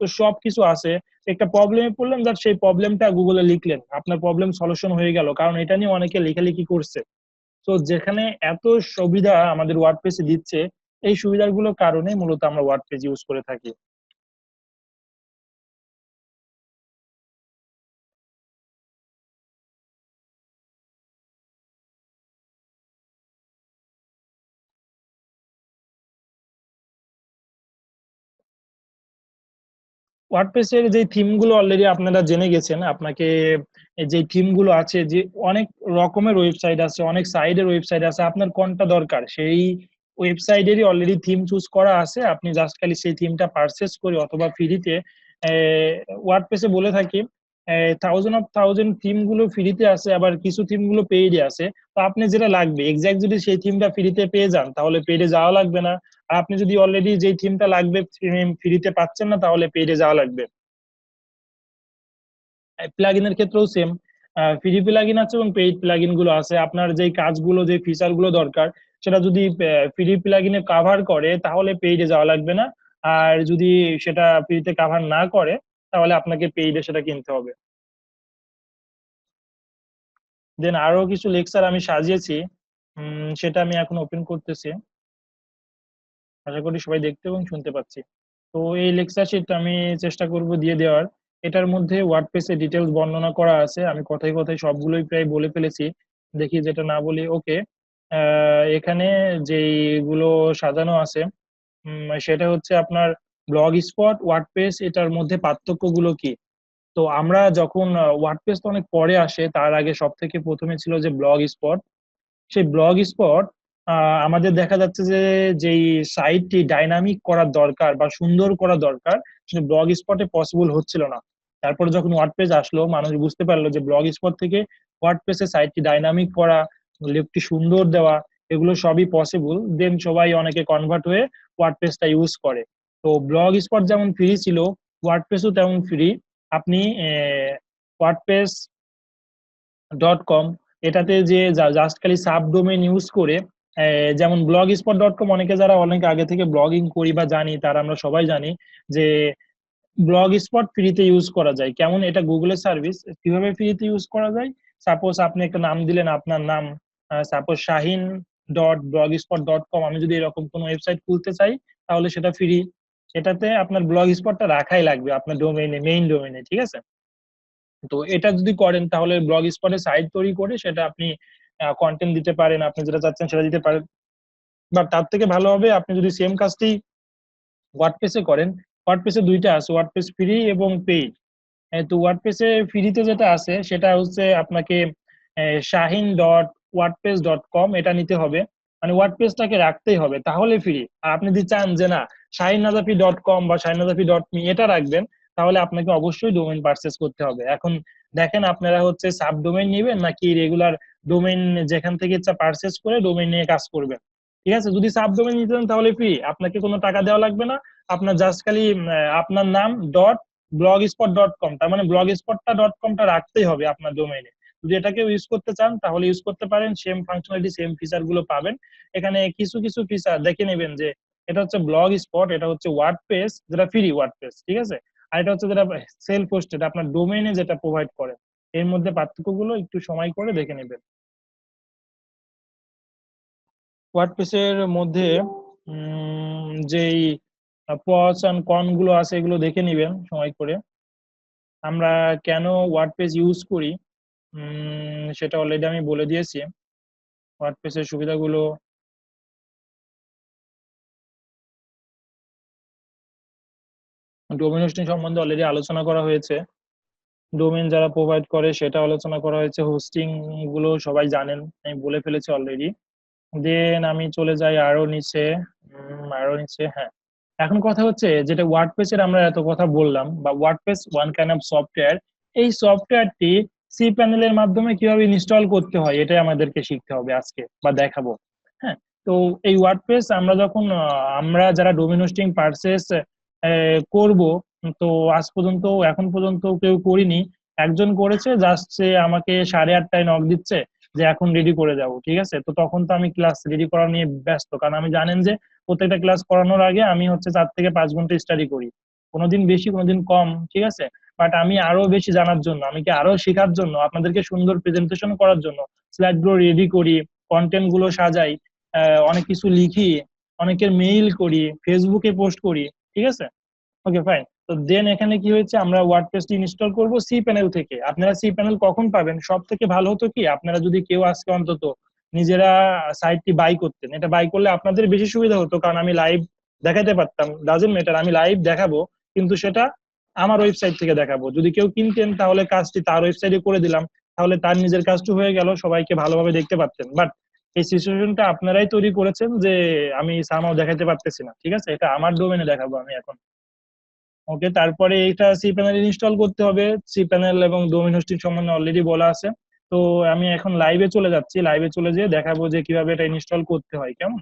তো সবকিছু আছে। একটা প্রবলেমে পড়লেন, যার সেই প্রবলেমটা গুগলে লিখলেন, আপনার প্রবলেম সলিউশন হয়ে গেল, কারণ এটা নিয়ে অনেকে লেখালেখি করছে। তো যেখানে এত সুবিধা আমাদের ওয়ার্ডপ্রেসে দিচ্ছে, এই সুবিধাগুলোর কারণে মূলত আমরা ওয়ার্ডপ্রেস ইউজ করে থাকি। ওয়ার্ডপ্রেসের যে থিম গুলো অলরেডি আপনারা জেনে গেছেন। আপনাকে যে থিম গুলো আছে, যে অনেক রকমের ওয়েবসাইট আছে, অনেক সাইডের ওয়েবসাইট আছে, আপনার কোনটা দরকার সেই ওয়েবসাইটেরই অলরেডি থিম চুজ করা আছে। আপনি জাস্ট খালি সেই থিমটা পারচেস করে অথবা ফ্রিতে, ওয়ার্ডপ্রেসে বলে থাকি, থাউজেন্ড থিম গুলো ফ্রিতে আছে, আবার কিছু থিম গুলো পেইডে আছে। তো আপনি যেটা লাগবে এক্সাক্ট যদি সেই থিমটা ফ্রিতে পেয়ে যান, তাহলে পেইডে যাওয়া লাগবে না। আর আপনি যদি অলরেডি যে থিমটা লাগবে ফ্রিতে পাচ্ছেন না, তাহলে পেইডে যাওয়া লাগবে। প্লাগইনের ক্ষেত্রেও সেম। ফ্রি প্লাগইন আছে এবং পেইড প্লাগইন গুলো আছে। আপনার যেই কাজগুলো, যে ফিচার গুলো দরকার, সেটা যদি ফ্রি প্লাগইনে কাভার করে, তাহলে পেইডে যাওয়া লাগবে না। আর যদি সেটা ফ্রিতে কাভার না করে, তাহলে আপনাকে পেইডে সেটা কিনতে হবে। দেন আরো কিছু লেকচার আমি সাজিয়েছি, সেটা আমি এখন ওপেন করতেছি। আশা করি সবাই দেখতে এবং শুনতে পাচ্ছি। তো এই লেকচার শিট আমি চেষ্টা করব দিয়ে দেওয়ার। এটার মধ্যে ওয়ার্ডপ্রেসের ডিটেলস বর্ণনা করা আছে, আমি কথায় কথায় সবগুলোই প্রায় বলে ফেলেছি। দেখি যেটা না বলি। ওকে, এখানে যেইগুলো সাজানো আছে সেটা হচ্ছে আপনার ব্লগ স্পট, ওয়ার্ডপ্রেস, এটার মধ্যে পার্থক্যগুলো কি। তো আমরা যখন ওয়ার্ডপ্রেস তো অনেক পরে আসে, তার আগে সব থেকে প্রথমে ছিল যে ব্লগ স্পট। সেই ব্লগ স্পট আমাদের দেখা যাচ্ছে যে যেই সাইটটি ডাইনামিক করার দরকার বা সুন্দর করা দরকার, সেটা ব্লগ স্পটে পসিবল হচ্ছিল না। তারপরে যখন ওয়ার্ডপ্রেস আসলো, মানুষ বুঝতে পারলো যে ব্লগ স্পট থেকে ওয়ার্ডপ্রেসের সাইটটি ডাইনামিক করা, লেফটটি সুন্দর দেওয়া, এগুলো সবই পসিবল। দেন সবাই অনেকে কনভার্ট হয়ে ওয়ার্ডপ্রেসটা ইউজ করে। তো ব্লগ স্পট যেমন ফ্রি ছিল, ওয়ার্ডপ্রেসও তেমন ফ্রি। আপনি ওয়ার্ডপ্রেস .com, এটাতে যে জাস্ট খালি সাব ডোমেইন ইউজ করে, যেমন ব্লগ স্পট .com, অনেকে যারা অনেক আগে থেকে ব্লগিং করি বা জানি, তারা আমরা সবাই জানি যে ব্লগ স্পট ফ্রিতে ইউজ করা যায়। কেমন, এটা গুগলের সার্ভিস। কিভাবে ফ্রিতে ইউজ করা যায়? সাপোজ আপনি একটা নাম দিলেন, আপনার নাম সাপোজ shahin.blogspot.com, আমি যদি এরকম কোনো ওয়েবসাইট খুলতে চাই, তাহলে সেটা ফ্রি। এটাতে আপনার ব্লগ স্পটটা রাখাই লাগবে আপনার ডোমেইনে, মেইন ডোমেইনে, ঠিক আছে? তো এটা যদি করেন, তাহলে ব্লগ স্পটে সাইট তৈরি করে সেটা আপনি কন্টেন্ট দিতে পারেন, আপনি যেটা চাচ্ছেন সেটা দিতে পারেন। বাট তার থেকে ভালো হবে আপনি যদি সেম কাজটি ওয়ার্ডপ্রেসে করেন। ওয়ার্ডপ্রেসে দুইটা আছে, ওয়ার্ডপ্রেস ফ্রি এবং পেইড। তো ওয়ার্ডপ্রেসে ফ্রিতে যেটা আছে সেটা হচ্ছে আপনাকে shahin.wordpress.com, এটা নিতে হবে। মানে ওয়ার্ডপ্রেসটাকে রাখতেই হবে, তাহলে ফ্রি। আর আপনি যদি চান যে না, shahinnajafi.com বা shahinnajafi.me এটা রাখবেন, তাহলে আপনাকে অবশ্যই ডোমেইন পারচেজ করতে হবে। এখন দেখেন আপনারা হচ্ছে সাব ডোমেইন নেবেন নাকি রেগুলার ডোমেইন, যেখান থেকে ইচ্ছা পারচেজ করে ডোমেইন নিয়ে কাজ করবেন। ঠিক আছে, যদি সাব ডোমেইন নিতে চান তাহলে ফ্রি, আপনাকে কোনো টাকা দেওয়া লাগবে না। আপনার জাস্ট খালি আপনার নাম ডট blogspot.com, তার মানে blogspot.com-টা রাখতেই হবে আপনার ডোমেইনে। যদি এটাকে ইউজ করতে চান তাহলে ইউজ করতে পারেন, সেম ফাংশনালিটি, সেম ফিচার গুলো পাবেন। এখানে কিছু কিছু ফিচার দেখে নেবেন যে এটা হচ্ছে ব্লগ স্পট, এটা হচ্ছে ওয়ার্ডপ্রেস যেটা ফ্রি ওয়ার্ডপ্রেস, ঠিক আছে? আর এটা হচ্ছে যেটা সেলফ হোস্টেড, আপনার ডোমেইনে যেটা প্রোভাইড করে। এর মধ্যে পার্থক্যগুলো একটু সময় করে দেখে নেবেন। ওয়ার্ডপ্রেসের মধ্যে যেই প্রস অ্যান্ড কন গুলো আছে, এগুলো দেখে নিবেন সময় করে। আমরা কেন ওয়ার্ডপ্রেস ইউজ করি সেটা অলরেডি আমি বলে দিয়েছি। ওয়ার্ডপ্রেসের সুবিধাগুলো, ডোমেন হোস্টিং সম্বন্ধে অলরেডি আলোচনা করা হয়েছে। ডোমেন যারা প্রোভাইড করে সেটা আলোচনা করা হয়েছে। হোস্টিং গুলো সবাই জানেন, আমি বলে ফেলেছি অলরেডি। দেন আমি চলে যাই আরো নিচে। আরো নিচে, হ্যাঁ। এখন কথা হচ্ছে, যেটা ওয়ার্ডপ্রেসের আমরা এত কথা বললাম, বা WordPress one kind of software, এই সফটওয়্যারটি সি প্যানেলের মাধ্যমে কিভাবে ইনস্টল করতে হয়, এটাই আমাদেরকে শিখতে হবে আজকে বা দেখাবো। হ্যাঁ, তো এই ওয়ার্ডপ্রেস আমরা যখন আমরা যারা ডোমেন হোস্টিং পারচেস করব, তো আজ পর্যন্ত, এখন পর্যন্ত কেউ করিনি। একজন করেছে, জাস্ট সে আমাকে 8:30টায় নক দিচ্ছে যে এখন রেডি করে যাবো, ঠিক আছে? তো তখন তো আমি ক্লাস রেডি করা নিয়ে ব্যস্ত, কারণ আমি জানেন যে প্রত্যেকটা ক্লাস করানোর আগে আমি হচ্ছে 4 থেকে 5 ঘন্টা স্টাডি করি, কোনোদিন বেশি কোনোদিন কম, ঠিক আছে? বাট আমি আরো বেশি জানার জন্য, আমি কি আরো শেখার জন্য, আপনাদেরকে সুন্দর প্রেজেন্টেশন করার জন্য স্লাইড গুলো রেডি করি, কন্টেন্ট গুলো সাজাই, অনেক কিছু লিখি, অনেকের মেইল করি, ফেসবুকে পোস্ট করি, ঠিক আছে? ওকে, ফাইন। তো দেন এখানে কি হয়েছে, আমরা ওয়ার্ডপ্রেসটি ইনস্টল করব সি প্যানেল থেকে। আপনারা সি প্যানেল কখন পাবেন? সব থেকে ভালো হতো কি, আপনারা যদি কেউ আজকে অন্তত নিজেরা সাইটটি বাই করতেন, এটা বাই করলে আপনাদের বেশি সুবিধা হতো, কারণ আমি লাইভ দেখাতে পারতাম। ডাজেন্ট ম্যাটার, আমি লাইভ দেখাবো, কিন্তু সেটা আমার ওয়েবসাইট থেকে দেখাবো। যদি কেউ কিনতেন তাহলে কাজটি তার ওয়েবসাইটে করে দিলাম, তাহলে তার নিজের কাজটি হয়ে গেল, সবাইকে ভালোভাবে দেখতে পারতেন। বাট এই সিচুয়েশনটা আপনারাই তৈরি করেছেন যে আমি সামাও দেখাতে পারতেছি না, ঠিক আছে? এটা আমার ডোমেনে দেখাবো আমি এখন। ওকে, তারপরে এটা সি প্যানেল ইনস্টল করতে হবে। সি প্যানেল এবং ডোমেইন হোস্টিং সম্বন্ধে অলরেডি বলা আছে। তো আমি এখন লাইভে চলে যাচ্ছি, লাইভে চলে যেয়ে দেখাবো যে কিভাবে এটা ইনস্টল করতে হয়, কেমন?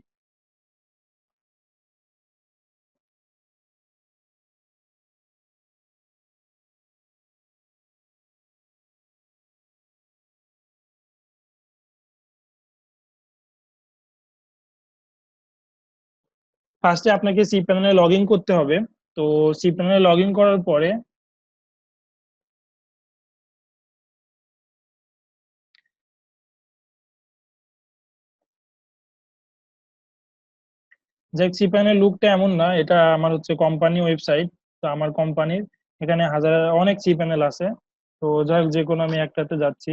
ফার্স্টে আপনাকে সি প্যানেলে লগ ইন করতে হবে। তো সি প্যানেলে লগ ইন করার পরে, যে সি প্যানেল লুকটা এমন না, এটা আমার হচ্ছে কোম্পানি ওয়েবসাইট, তো আমার কোম্পানির। এখানে হাজার অনেক সি প্যানেল আছে। তো যাই হোক, যে কোনো আমি একটাতে যাচ্ছি।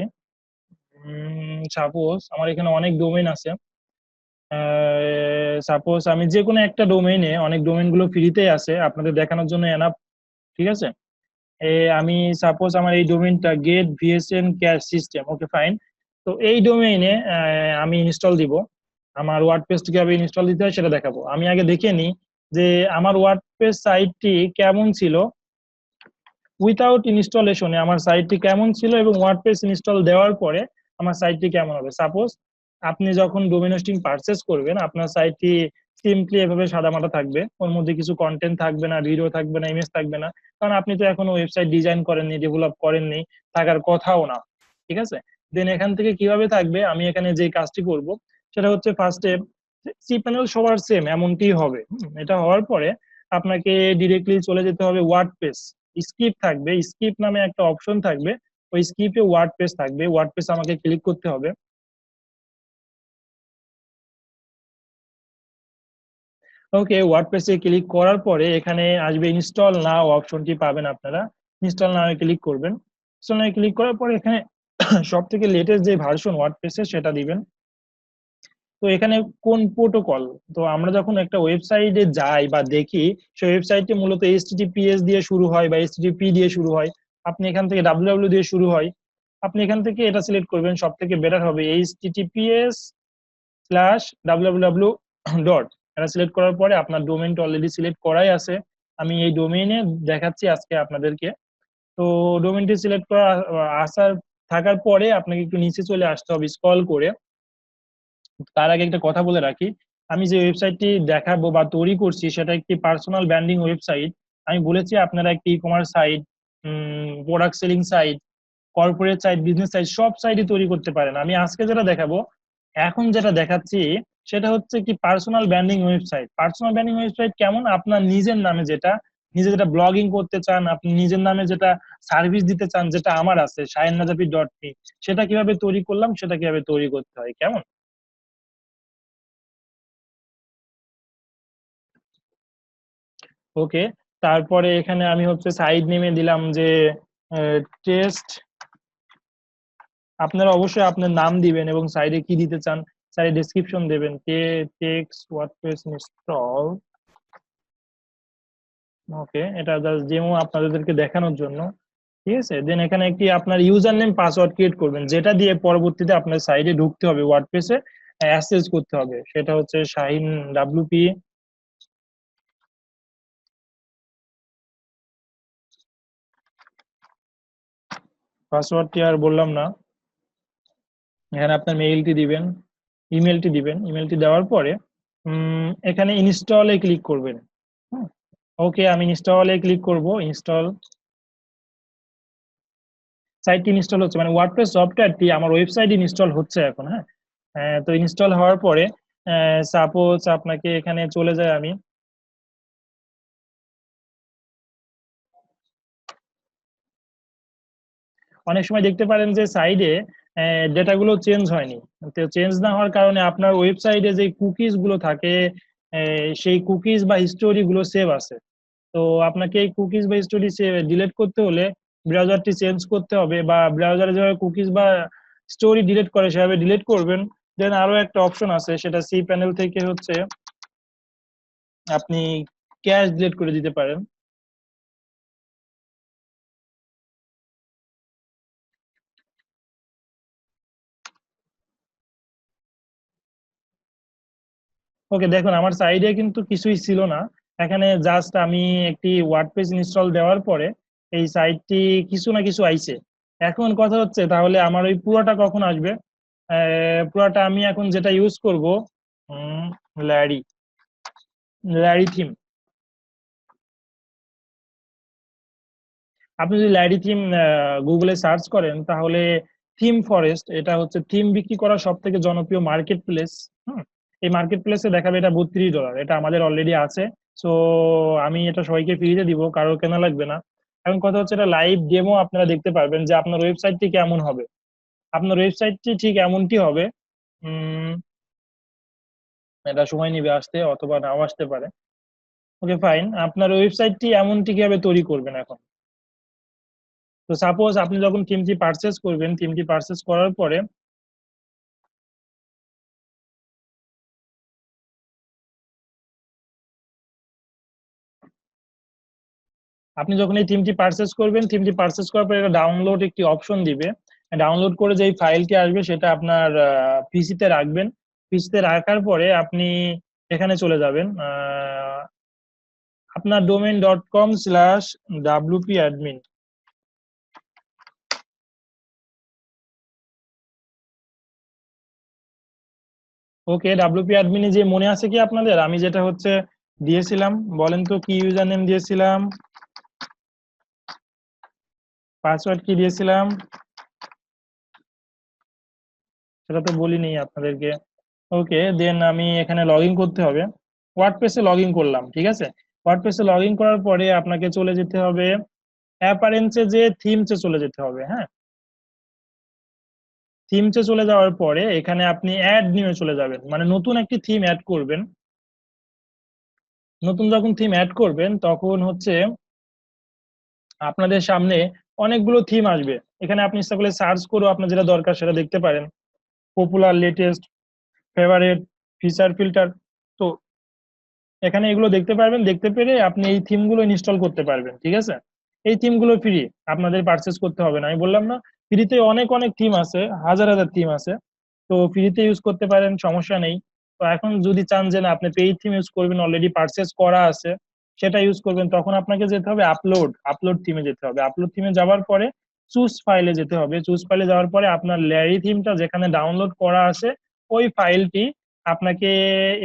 সাপোজ আমার এখানে অনেক ডোমেইন আছে। সাপোজ আমি যে কোনো একটা ডোমেইনে, অনেক ডোমেইন গুলো ফ্রিতে আছে আপনাদের দেখানোর জন্য এনাফ, ঠিক আছে। আমি সাপোজ আমার এই ডোমেইনটা get VSN cash system, okay fine. তো এই ডোমেইনে আমি ইনস্টল দিব। আমার ওয়ার্ডপ্রেস কিভাবে ইনস্টল দিতে হয় সেটা দেখাবো। আমি আগে দেখে নিই যে আমার ওয়ার্ডপ্রেস সাইটটি কেমন ছিল উইথাউট ইনস্টলেশনে, আমার সাইটটি কেমন ছিল, এবং ওয়ার্ডপ্রেস ইনস্টল দেওয়ার পরে আমার সাইটটি কেমন হবে। সাপোজ আপনি যখন ডোমেইন হোস্টিং পারচেস করবেন, আপনার সাইটটি সিম্পলি এভাবে সাদামাটা থাকবে, ওর মধ্যে কিছু কন্টেন্ট থাকবে না, ভিডিও থাকবে না, ইমেজ থাকবে না, কারণ আপনি তো এখনো ওয়েবসাইট ডিজাইন করেননি, ডেভেলপ করেননি, থাকার কথাও না, ঠিক আছে। দেন এখান থেকে কিভাবে থাকবে, আমি এখানে যে কাজটি করব সেটা হচ্ছে ফার্স্টে সি প্যানেল সবার সেম এমনটি হবে। এটা হওয়ার পরে আপনাকে ডিরেক্টলি চলে যেতে হবে ওয়ার্ডপ্রেস। স্কিপ থাকবে, স্কিপ নামে একটা অপশন থাকবে, ওই স্কিপে ওয়ার্ডপ্রেস থাকবে, ওয়ার্ডপ্রেস আমাকে ক্লিক করতে হবে। ওকে, ওয়ার্ডপ্রেসে ক্লিক করার পরে এখানে আসবে ইনস্টল নাও অপশনটি পাবেন আপনারা। ইনস্টল নাও ক্লিক করবেন। ইনস্টল নাও ক্লিক করার পরে এখানে সব থেকে লেটেস্ট যে ভার্সন ওয়ার্ডপ্রেসের সেটা দিবেন। তো এখানে কোন প্রোটোকল, তো আমরা যখন একটা ওয়েবসাইটে যাই বা দেখি, সেই ওয়েবসাইটটি মূলত এইচটিটিপিএস দিয়ে শুরু হয় বা এইচটিটিপি দিয়ে শুরু হয়, আপনি এখান থেকে ডাব্লিউডাব্লিউ দিয়ে শুরু হয়, আপনি এখান থেকে এটা সিলেক্ট করবেন, সব থেকে বেটার হবে https/www ডট। এটা সিলেক্ট করার পরে আপনার ডোমেইনটা অলরেডি সিলেক্ট করাই আছে, আমি এই ডোমেইনে দেখাচ্ছি আজকে আপনাদেরকে। তো ডোমেইনটি সিলেক্ট করা আসার থাকার পরে আপনাকে একটু নিচে চলে আসতে হবে স্ক্রল করে। তার আগে একটা কথা বলে রাখি, আমি যে ওয়েবসাইটটি দেখাবো বা তৈরি করছি সেটা একটি পার্সোনাল ব্র্যান্ডিং ওয়েবসাইট। আমি বলেছি আপনারা একটি e commerce site, product selling site, corporate site, business site, সব সাইটই তৈরি করতে পারেন। আমি আজকে যেটা দেখাবো, এখন যেটা দেখাচ্ছি সেটা হচ্ছে কি personal branding website. Personal branding website কেমন, আপনার নিজের নামে যেটা, নিজে যেটা ব্লগিং করতে চান, আপনি নিজের নামে যেটা সার্ভিস দিতে চান, যেটা আমার আছে shahinnajafi.me, সেটা কিভাবে তৈরি করলাম, সেটা কিভাবে তৈরি করতে হয়, কেমন। ওকে, তারপরে এখানে আমি হচ্ছে সাইড নেমে দিলাম যে টেস্ট। আপনারা অবশ্যই আপনার নাম দিবেন এবং সাইডে কি দিতে চান, সাইডে ডেসক্রিপশন দেবেন, টেক্সট ওয়ার্ডপ্রেস ইনস্টল। ওকে, এটা জাস্ট ডেমো আপনাদেরকে দেখানোর জন্য, ঠিক আছে। দেন এখানে একটি আপনার ইউজার নেম পাসওয়ার্ড ক্রিয়েট করবেন, যেটা দিয়ে পরবর্তীতে আপনার সাইডে ঢুকতে হবে, ওয়ার্ডপ্রেসে অ্যাক্সেস করতে হবে, সেটা হচ্ছে শাহিন ডাব্লিউপি। পাসওয়ার্ডটি আর বললাম না। এখানে আপনার মেইলটি দিবেন, ইমেলটি দিবেন, ইমেলটি দেওয়ার পরে এখানে ইনস্টলে ক্লিক করবেন। ওকে, আমি ইনস্টলে ক্লিক করব। ইনস্টল, সাইটটি ইনস্টল হচ্ছে, মানে ওয়ার্ডপ্রেস সফটওয়্যারটি আমার ওয়েবসাইট ইনস্টল হচ্ছে এখন। হ্যাঁ, তো ইনস্টল হওয়ার পরে সাপোজ আপনাকে এখানে চলে যায়, আমি অনেক সময় দেখতে পারেন যে সাইডে ডেটাগুলো চেঞ্জ হয়নি। তো চেঞ্জ না হওয়ার কারণে আপনার ওয়েবসাইটে যে কুকিজ গুলো থাকে, সেই কুকিজ বা হিস্টোরি গুলো সেভ আছে। তো আপনাকে এই কুকিজ বা হিস্টোরি ডিলিট করতে হলে ব্রাউজারটি চেঞ্জ করতে হবে, বা ব্রাউজারে যেভাবে কুকিজ বা স্টোরি ডিলিট করে সেভাবে ডিলিট করবেন। দেন আরো একটা অপশন আছে, সেটা সি প্যানেল থেকে হচ্ছে আপনি ক্যাশ ডিলিট করে দিতে পারেন। ওকে, দেখুন আমার সাইডে কিন্তু কিছুই ছিল না, এখানে জাস্ট আমি একটি ওয়ার্ডপ্রেস ইনস্টল দেওয়ার পরে এই সাইটটি কিছু না কিছু আইছে। এখন কথা হচ্ছে তাহলে আমার ওই পুরোটা কখন আসবে। পুরোটা আমি এখন যেটা ইউজ করব, ল্যারি, ল্যারি থিম। আপনি যদি ল্যারি থিম গুগলে সার্চ করেন তাহলে থিম ফরেস্ট, এটা হচ্ছে থিম বিক্রি করা সব থেকে জনপ্রিয় মার্কেট প্লেস। এই মার্কেট প্লেসে দেখাবে এটা $32, এটা আমাদের অলরেডি আছে। সো আমি এটা সবাইকে ফ্রিতে দিব, কারোর কেনা লাগবে না। এখন কথা হচ্ছে এটা লাইভ ডেমো, আপনারা দেখতে পারবেন যে আপনার ওয়েবসাইটটি কেমন হবে। আপনার ওয়েবসাইটটি ঠিক এমনটি হবে। উম এটা সময় নিবে আসতে, অথবা নাও আসতে পারে। ওকে ফাইন, আপনার ওয়েবসাইটটি এমনটি কিভাবে তৈরি করবেন এখন। তো সাপোজ আপনি যখন থিমটি পারচেস করবেন, থিমটি পারচেস করার পরে আপনি যখন এই থিমটি পারচেস করবেন, থিমটি পারচেস করার পরে ডাউনলোড একটি অপশন দিবে। ডাউনলোড করে যে ফাইলটি আসবে সেটা আপনার পিসিতে রাখবেন। পিসিতে রাখার পরে আপনি এখানে চলে যাবেন, আপনার domain.com/wp-admin। ওকে, ডাব্লিউপি অ্যাডমিনে যে মনে আছে কি আপনাদের, আমি যেটা হচ্ছে দিয়েছিলাম, বলেন তো কি ইউজার নেম দিয়েছিলাম, পাসওয়ার্ড কি দিয়েছিলাম, সেটা তো বলিনি আপনাদেরকে। ওকে, দেন আমি এখানে লগ ইন করতে হবে, ওয়ার্ডপ্রেসে লগ ইন করলাম, ঠিক আছে। ওয়ার্ডপ্রেসে লগ ইন করার পরে আপনাকে চলে যেতে হবে অ্যাপারেন্সে, যে থিমসে চলে যেতে হবে, হ্যাঁ। থিমসে চলে যাওয়ার পরে এখানে আপনি অ্যাড নিয়ে চলে যাবেন, মানে নতুন একটি থিম অ্যাড করবেন। নতুন যখন থিম অ্যাড করবেন তখন হচ্ছে আপনাদের সামনে অনেকগুলো থিম আসবে। এখানে আপনি ইচ্ছা করলে সার্চ করেও আপনার যেটা দরকার সেটা দেখতে পারেন, popular, latest, favourite, feature, filter. তো এখানে এগুলো দেখতে পারবেন, দেখতে পেরে আপনি এই থিমগুলো ইনস্টল করতে পারবেন, ঠিক আছে। এই থিমগুলো ফ্রি, আপনাদের পারচেস করতে হবে না। আমি বললাম না, ফ্রিতে অনেক অনেক থিম আছে, হাজার হাজার থিম আছে। তো ফ্রিতে ইউজ করতে পারেন, সমস্যা নেই। তো এখন যদি চান যে না আপনি পেইড থিম ইউজ করবেন, অলরেডি পারচেস করা আছে সেটা ইউজ করবেন, তখন আপনাকে যেতে হবে আপলোড, আপলোড থিমে যেতে হবে। আপলোড থিমে যাওয়ার পরে চুজ ফাইলে যেতে হবে। চুজ ফাইলে যাওয়ার পরে আপনার ল্যারি থিমটা যেখানে ডাউনলোড করা আছে ওই ফাইলটি আপনাকে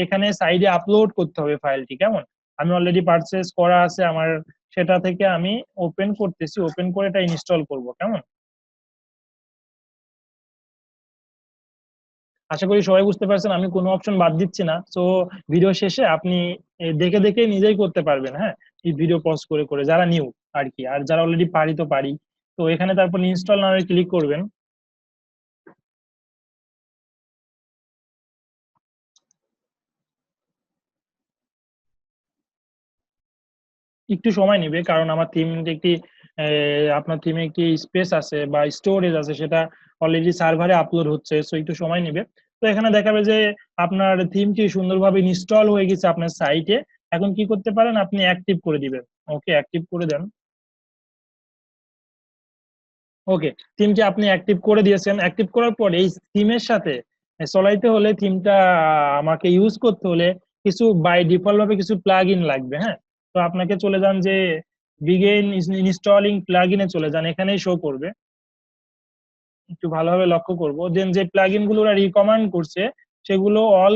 এখানে সাইডে আপলোড করতে হবে ফাইলটি, কেমন। আমি অলরেডি পারচেস করা আছে আমার, সেটা থেকে আমি ওপেন করতেছি, ওপেন করে এটা ইনস্টল করব, কেমন। আশা করি সবাই বুঝতে পারছেন, আমি কোনো অপশন বাদ দিচ্ছি না। তো ভিডিও শেষে আপনি দেখে দেখে নিজেই করতে পারবেন, হ্যাঁ, এই ভিডিও পজ করে করে, যারা নিউ আর কি। আর যারা অলরেডি পারি তো পারি। তো এখানে তারপর ইনস্টল নামে ক্লিক করবেন। একটু সময় নেবে, কারণ আমার থিম একটি আপনার থিমে একটি স্পেস আছে বা স্টোরেজ আছে, সেটা অলরেডি সার্ভারে আপলোড হচ্ছে, সো একটু সময় নেবে। তো এখানে দেখাবে যে আপনার থিমটি সুন্দরভাবে ইনস্টল হয়ে গেছে আপনার সাইটে। এখন কি করতে পারেন, আপনি অ্যাক্টিভ করে দিবেন। ওকে, অ্যাক্টিভ করে দেন। ওকে, থিমটি আপনি অ্যাক্টিভ করে দিয়েছেন। অ্যাক্টিভ করার পরে এই থিমের সাথে চলাইতে হলে, থিমটা আমাকে ইউজ করতে হলে কিছু বাই ডিফল্ট ভাবে কিছু প্লাগ ইন লাগবে, হ্যাঁ। তো আপনাকে চলে যান যে বিগিন ইনস্টলিং প্লাগ ইনে চলে যান, এখানেই শো করবে। একটু ভালোভাবে লক্ষ্য করব, দেন যে প্লাগ ইন গুলো ওরা রিকমেন্ড করছে সেগুলো অল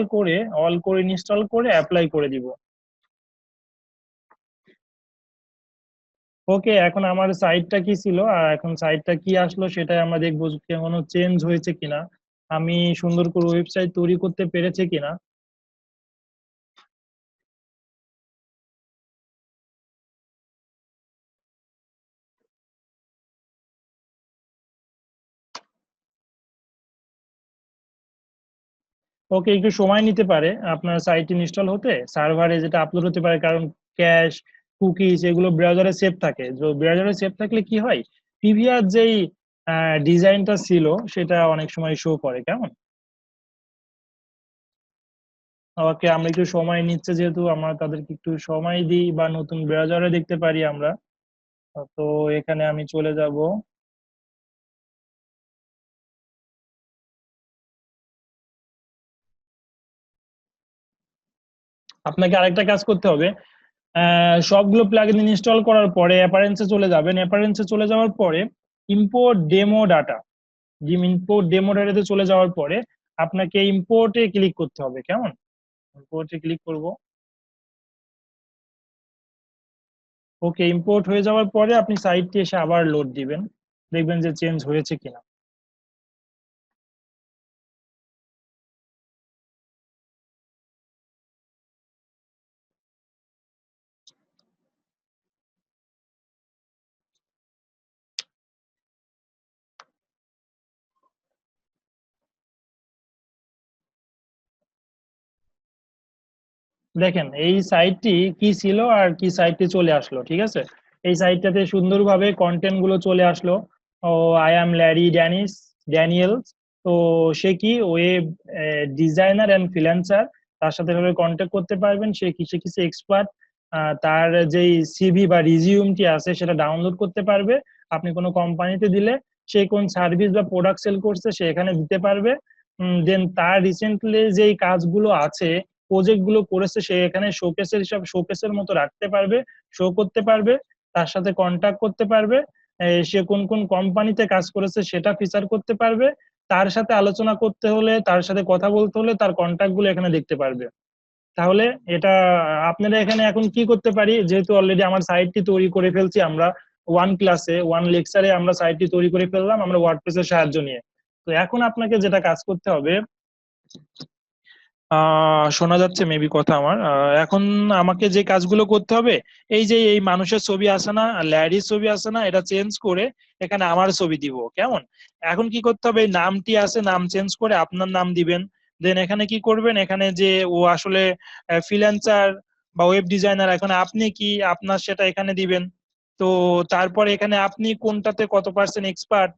করে ইনস্টল করে অ্যাপ্লাই করে দিব। ওকে, এখন আমার সাইটটা কি ছিল আর এখন সাইটটা কি আসলো সেটাই আমরা দেখবো, কোনো চেঞ্জ হয়েছে কিনা, আমি সুন্দর করে ওয়েবসাইট তৈরি করতে পেরেছে কিনা। ওকে, একটু সময় নিতে পারে আপনার সাইট ইনস্টল হতে, সার্ভারে যেটা আপলোড হতে পারে, কারণ ক্যাশ, কুকিজ এগুলো ব্রাউজারে সেভ থাকে। তো ব্রাউজারে সেভ থাকলে কি হয়, প্রিভিয়াস যেই ডিজাইনটা ছিল সেটা অনেক সময় শো করে, কেমন। ওকে, আমরা একটু সময় নিচ্ছে যেহেতু, আমরা তাদেরকে একটু সময় দিই বা নতুন ব্রাউজারে দেখতে পারি আমরা। তো এখানে আমি চলে যাব। আপনাকে আরেকটা কাজ করতে হবে, সবগুলো প্লাগইন ইনস্টল করার পরে অ্যাপারেন্সে চলে যাবেন। অ্যাপারেন্সে চলে যাওয়ার পরে import demo data, import demo ডাটাতে চলে যাওয়ার পরে আপনাকে ইম্পোর্টে ক্লিক করতে হবে, কেমন। ইম্পোর্টে ক্লিক করব। ওকে, ইম্পোর্ট হয়ে যাওয়ার পরে আপনি সাইটটি এসে আবার লোড দিবেন, দেখবেন যে চেঞ্জ হয়েছে কিনা। দেখেন এই সাইটটি কি ছিল আর কি সাইটটি চলে আসলো, ঠিক আছে। এই সাইটটাতে সুন্দরভাবে কন্টেন্ট গুলো চলে আসলো। ও আই অ্যাম ল্যারি ড্যানিয়েল। তো সে কি ওয়েব ডিজাইনার অ্যান্ড ফ্রিল্যান্সার, তার সাথে ভাবে কন্ট্যাক্ট করতে পারবেন। সে কিসে কিসে এক্সপার্ট, তার যেই সিভি বা রিজিউমটি আছে সেটা ডাউনলোড করতে পারবে। আপনি কোনো কোম্পানিতে দিলে সে কোন সার্ভিস বা প্রোডাক্ট সেল করছে সে এখানে দিতে পারবে। দেন তার রিসেন্টলি যেই কাজগুলো আছে, প্রজেক্ট গুলো করেছে, সে এখানে শোকেসের মতো রাখতে পারবে, শো করতে পারবে, তার সাথে কন্ট্যাক্ট করতে পারবে। সে কোন কোন কোম্পানিতে কাজ করেছে সেটা ফিচার করতে পারবে। তার সাথে আলোচনা করতে হলে, তার সাথে কথা বলতে হলে তার কন্ট্যাক্ট গুলো এখানে দেখতে পারবে। তাহলে এটা আপনারা এখানে এখন কি করতে পারি, যেহেতু অলরেডি আমার সাইটটি তৈরি করে ফেলছি আমরা, ওয়ান লেকচারে আমরা সাইটটি তৈরি করে ফেললাম আমরা ওয়ার্ডপ্রেসের সাহায্য নিয়ে। তো এখন আপনাকে যেটা কাজ করতে হবে, শোনা যাচ্ছে মেবি কথা আমার। এখন আমাকে যে কাজগুলো করতে হবে, এই যে এই মানুষের ছবি আছে না, ল্যারির ছবি আছে না, এটা চেঞ্জ করে এখানে আমার ছবি দিব, কেমন? এখন কি করতে হবে, এই নামটি আছে, নাম চেঞ্জ করে আপনার নাম দিবেন। দেন এখানে কি করবেন, এখানে যে ও আসলে ফ্রিল্যান্সার বা ওয়েব ডিজাইনার, এখন আপনি কি আপনার সেটা এখানে দিবেন। তো তারপরে এখানে আপনি কোনটাতে কত পার্সেন্ট এক্সপার্ট